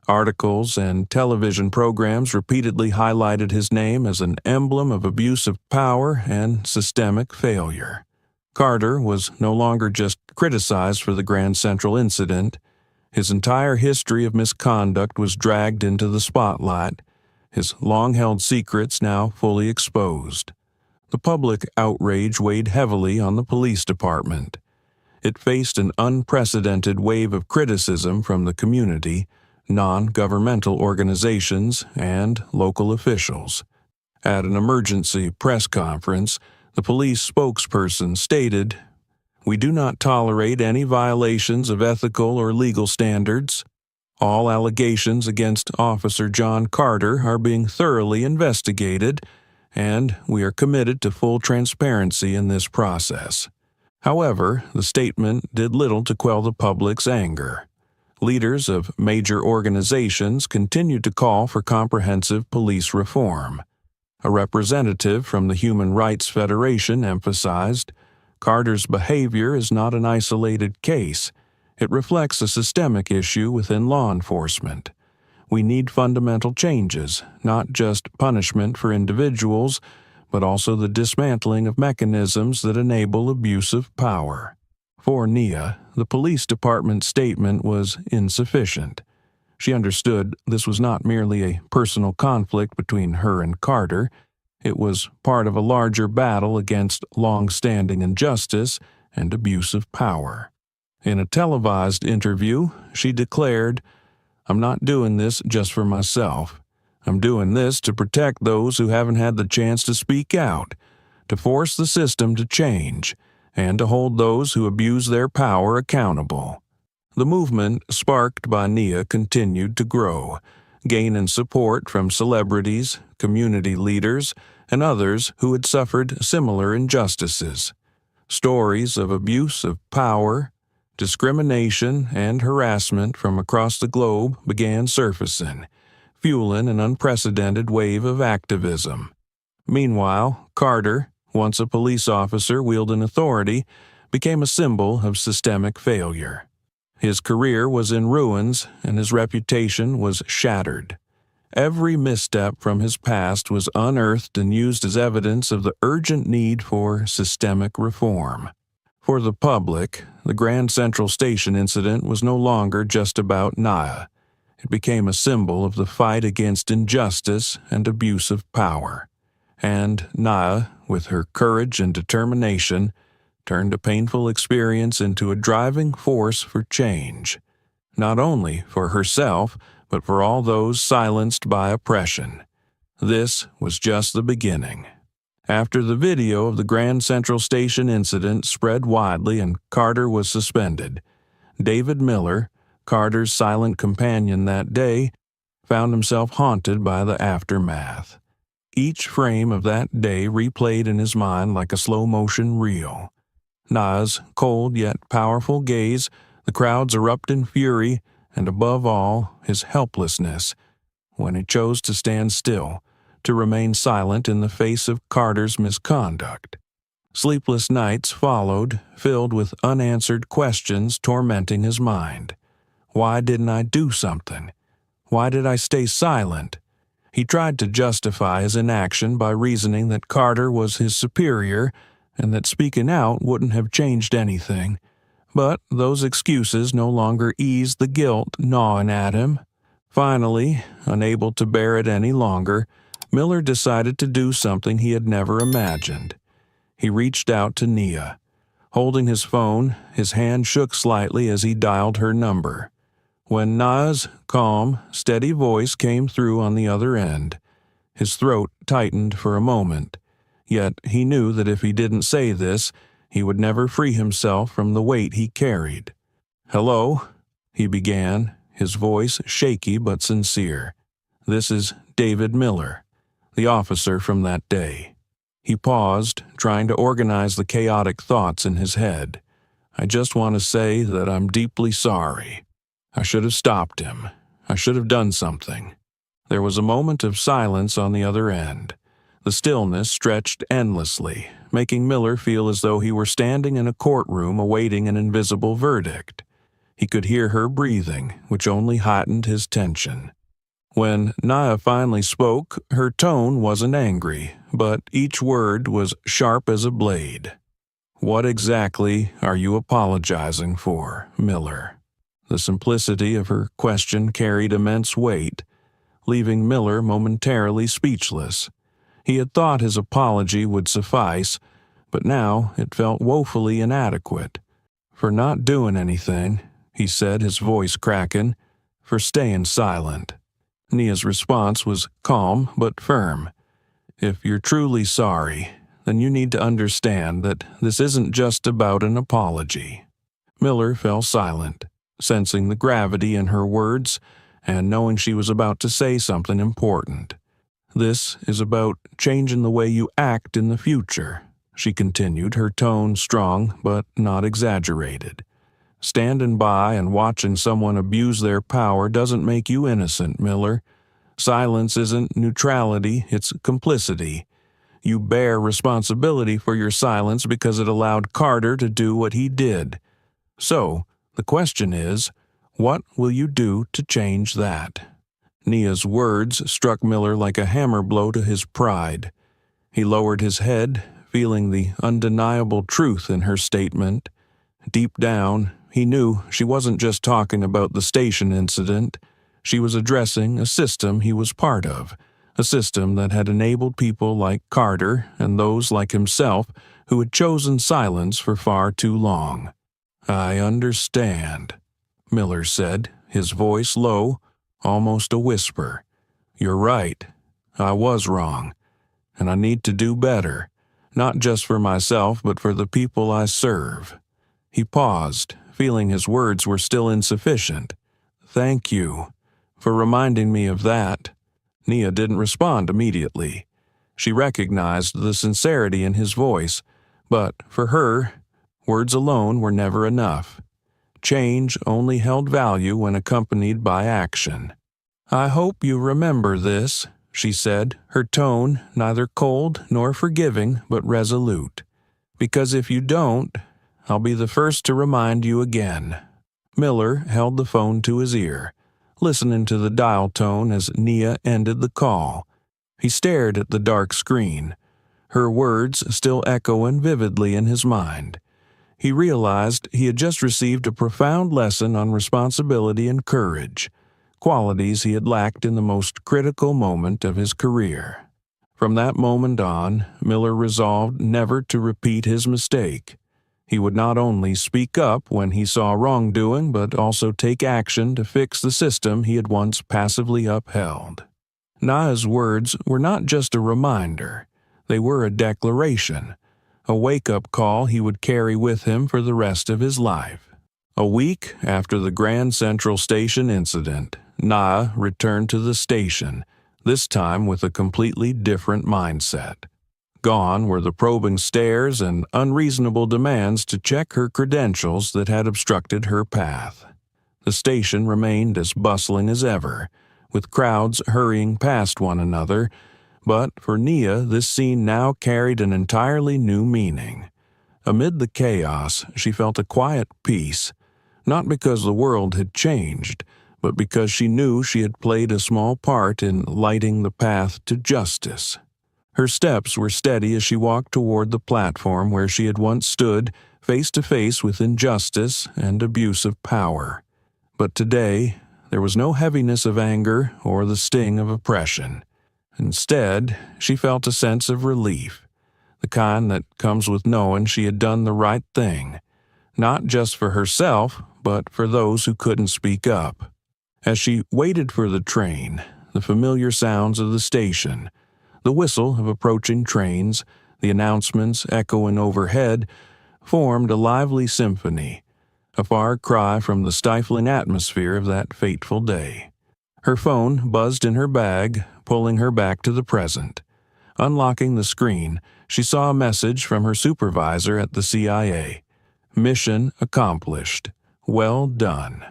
Articles and television programs repeatedly highlighted his name as an emblem of abuse of power and systemic failure. Carter was no longer just criticized for the Grand Central incident. His entire history of misconduct was dragged into the spotlight, his long-held secrets now fully exposed. The public outrage weighed heavily on the police department. It faced an unprecedented wave of criticism from the community, non-governmental organizations, and local officials. At an emergency press conference, the police spokesperson stated, "We do not tolerate any violations of ethical or legal standards. All allegations against Officer John Carter are being thoroughly investigated, and we are committed to full transparency in this process." However, the statement did little to quell the public's anger. Leaders of major organizations continued to call for comprehensive police reform. A representative from the Human Rights Federation emphasized, "Carter's behavior is not an isolated case. It reflects a systemic issue within law enforcement. We need fundamental changes, not just punishment for individuals, but also the dismantling of mechanisms that enable abuse of power." For Nia, the police department's statement was insufficient. She understood this was not merely a personal conflict between her and Carter. It was part of a larger battle against long-standing injustice and abuse of power. In a televised interview, she declared, "I'm not doing this just for myself. I'm doing this to protect those who haven't had the chance to speak out, to force the system to change, and to hold those who abuse their power accountable." The movement sparked by Nia continued to grow, gaining support from celebrities, community leaders, and others who had suffered similar injustices. Stories of abuse of power, discrimination, and harassment from across the globe began surfacing, fueling an unprecedented wave of activism. Meanwhile, Carter, once a police officer wielding authority, became a symbol of systemic failure. His career was in ruins, and his reputation was shattered. Every misstep from his past was unearthed and used as evidence of the urgent need for systemic reform. For the public, the Grand Central Station incident was no longer just about Nia. It became a symbol of the fight against injustice and abuse of power. And Nia, with her courage and determination, turned a painful experience into a driving force for change, not only for herself, but for all those silenced by oppression. This was just the beginning. After the video of the Grand Central Station incident spread widely and Carter was suspended, David Miller, Carter's silent companion that day, found himself haunted by the aftermath. Each frame of that day replayed in his mind like a slow-motion reel. Nia's cold yet powerful gaze, the crowd's erupting fury, and above all, his helplessness, when he chose to stand still, to remain silent in the face of Carter's misconduct. Sleepless nights followed, filled with unanswered questions tormenting his mind. Why didn't I do something? Why did I stay silent? He tried to justify his inaction by reasoning that Carter was his superior and that speaking out wouldn't have changed anything. But those excuses no longer eased the guilt gnawing at him. Finally, unable to bear it any longer, Miller decided to do something he had never imagined. He reached out to Nia. Holding his phone, his hand shook slightly as he dialed her number. When Nia's calm, steady voice came through on the other end, his throat tightened for a moment. Yet he knew that if he didn't say this, he would never free himself from the weight he carried. "Hello," he began, his voice shaky but sincere. "This is David Miller, the officer from that day." He paused, trying to organize the chaotic thoughts in his head. "I just want to say that I'm deeply sorry. I should have stopped him. I should have done something." There was a moment of silence on the other end. The stillness stretched endlessly, making Miller feel as though he were standing in a courtroom awaiting an invisible verdict. He could hear her breathing, which only heightened his tension. When Nia finally spoke, her tone wasn't angry, but each word was sharp as a blade. "What exactly are you apologizing for, Miller?" The simplicity of her question carried immense weight, leaving Miller momentarily speechless. He had thought his apology would suffice, but now it felt woefully inadequate. "For not doing anything," he said, his voice cracking, "for staying silent." Nia's response was calm but firm. "If you're truly sorry, then you need to understand that this isn't just about an apology." Miller fell silent, sensing the gravity in her words and knowing she was about to say something important. "This is about changing the way you act in the future," she continued, her tone strong but not exaggerated. "Standing by and watching someone abuse their power doesn't make you innocent, Miller. Silence isn't neutrality, it's complicity. You bear responsibility for your silence because it allowed Carter to do what he did. So, the question is, what will you do to change that?" Nia's words struck Miller like a hammer blow to his pride. He lowered his head, feeling the undeniable truth in her statement. Deep down, he knew she wasn't just talking about the station incident. She was addressing a system he was part of, a system that had enabled people like Carter and those like himself who had chosen silence for far too long. "I understand," Miller said, his voice low, almost a whisper. "You're right. I was wrong. And I need to do better, not just for myself but for the people I serve." He paused, feeling his words were still insufficient. "Thank you for reminding me of that." Nia didn't respond immediately. She recognized the sincerity in his voice, but for her, words alone were never enough. Change only held value when accompanied by action. "I hope you remember this," she said, her tone neither cold nor forgiving but resolute. "Because if you don't, I'll be the first to remind you again." Miller held the phone to his ear, listening to the dial tone as Nia ended the call. He stared at the dark screen, her words still echoing vividly in his mind. He realized he had just received a profound lesson on responsibility and courage, qualities he had lacked in the most critical moment of his career. From that moment on, Miller resolved never to repeat his mistake. He would not only speak up when he saw wrongdoing, but also take action to fix the system he had once passively upheld. Nia's words were not just a reminder, they were a declaration, a wake-up call he would carry with him for the rest of his life. A week after the Grand Central Station incident, Nia returned to the station, this time with a completely different mindset. Gone were the probing stares and unreasonable demands to check her credentials that had obstructed her path. The station remained as bustling as ever, with crowds hurrying past one another, but for Nia this scene now carried an entirely new meaning. Amid the chaos, she felt a quiet peace, not because the world had changed, but because she knew she had played a small part in lighting the path to justice. Her steps were steady as she walked toward the platform where she had once stood face to face with injustice and abuse of power. But today, there was no heaviness of anger or the sting of oppression. Instead, she felt a sense of relief, the kind that comes with knowing she had done the right thing, not just for herself, but for those who couldn't speak up. As she waited for the train, the familiar sounds of the station, the whistle of approaching trains, the announcements echoing overhead, formed a lively symphony, a far cry from the stifling atmosphere of that fateful day. Her phone buzzed in her bag, pulling her back to the present. Unlocking the screen, she saw a message from her supervisor at the CIA. Mission accomplished. Well done.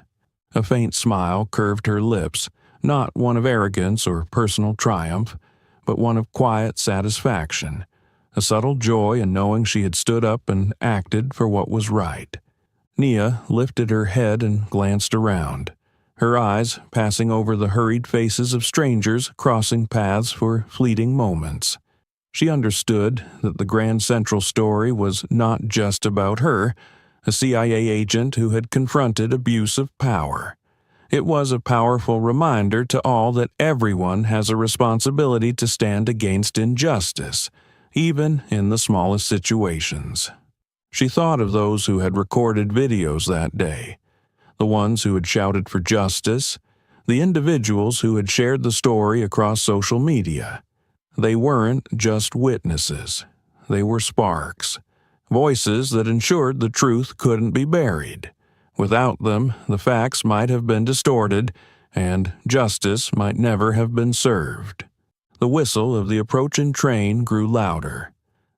A faint smile curved her lips, not one of arrogance or personal triumph, but one of quiet satisfaction, a subtle joy in knowing she had stood up and acted for what was right. Nia lifted her head and glanced around, her eyes passing over the hurried faces of strangers crossing paths for fleeting moments. She understood that the Grand Central story was not just about her, a CIA agent who had confronted abuse of power. It was a powerful reminder to all that everyone has a responsibility to stand against injustice, even in the smallest situations. She thought of those who had recorded videos that day, the ones who had shouted for justice, the individuals who had shared the story across social media. They weren't just witnesses. They were sparks, voices that ensured the truth couldn't be buried. Without them, the facts might have been distorted, and justice might never have been served. The whistle of the approaching train grew louder.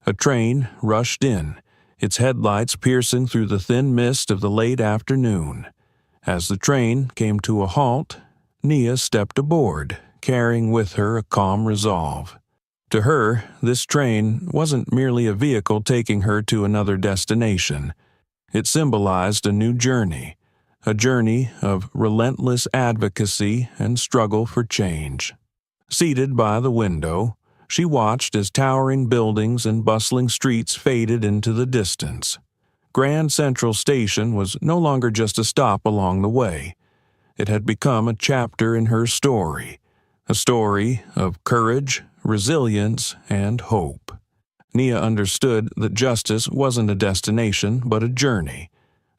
A train rushed in, its headlights piercing through the thin mist of the late afternoon. As the train came to a halt, Nia stepped aboard, carrying with her a calm resolve. To her, this train wasn't merely a vehicle taking her to another destination. It symbolized a new journey, a journey of relentless advocacy and struggle for change. Seated by the window, she watched as towering buildings and bustling streets faded into the distance. Grand Central Station was no longer just a stop along the way. It had become a chapter in her story, a story of courage, resilience, and hope. Nia understood that justice wasn't a destination but a journey,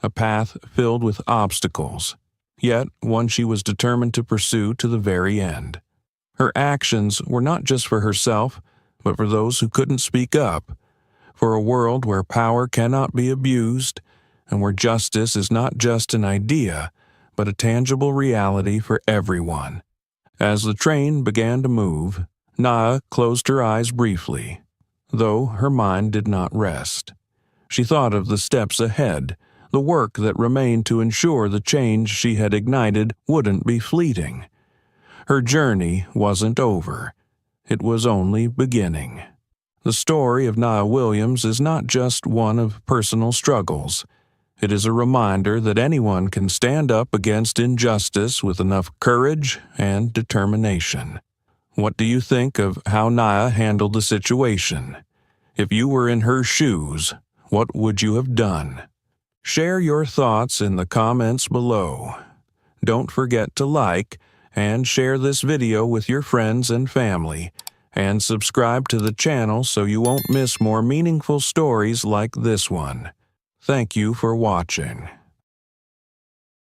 a path filled with obstacles, yet one she was determined to pursue to the very end. Her actions were not just for herself, but for those who couldn't speak up, for a world where power cannot be abused, and where justice is not just an idea, but a tangible reality for everyone. As the train began to move, Nia closed her eyes briefly, though her mind did not rest. She thought of the steps ahead, the work that remained to ensure the change she had ignited wouldn't be fleeting. Her journey wasn't over. It was only beginning. The story of Nia Williams is not just one of personal struggles. It is a reminder that anyone can stand up against injustice with enough courage and determination. What do you think of how Nia handled the situation? If you were in her shoes, what would you have done? Share your thoughts in the comments below. Don't forget to like and share this video with your friends and family, and subscribe to the channel so you won't miss more meaningful stories like this one. Thank you for watching.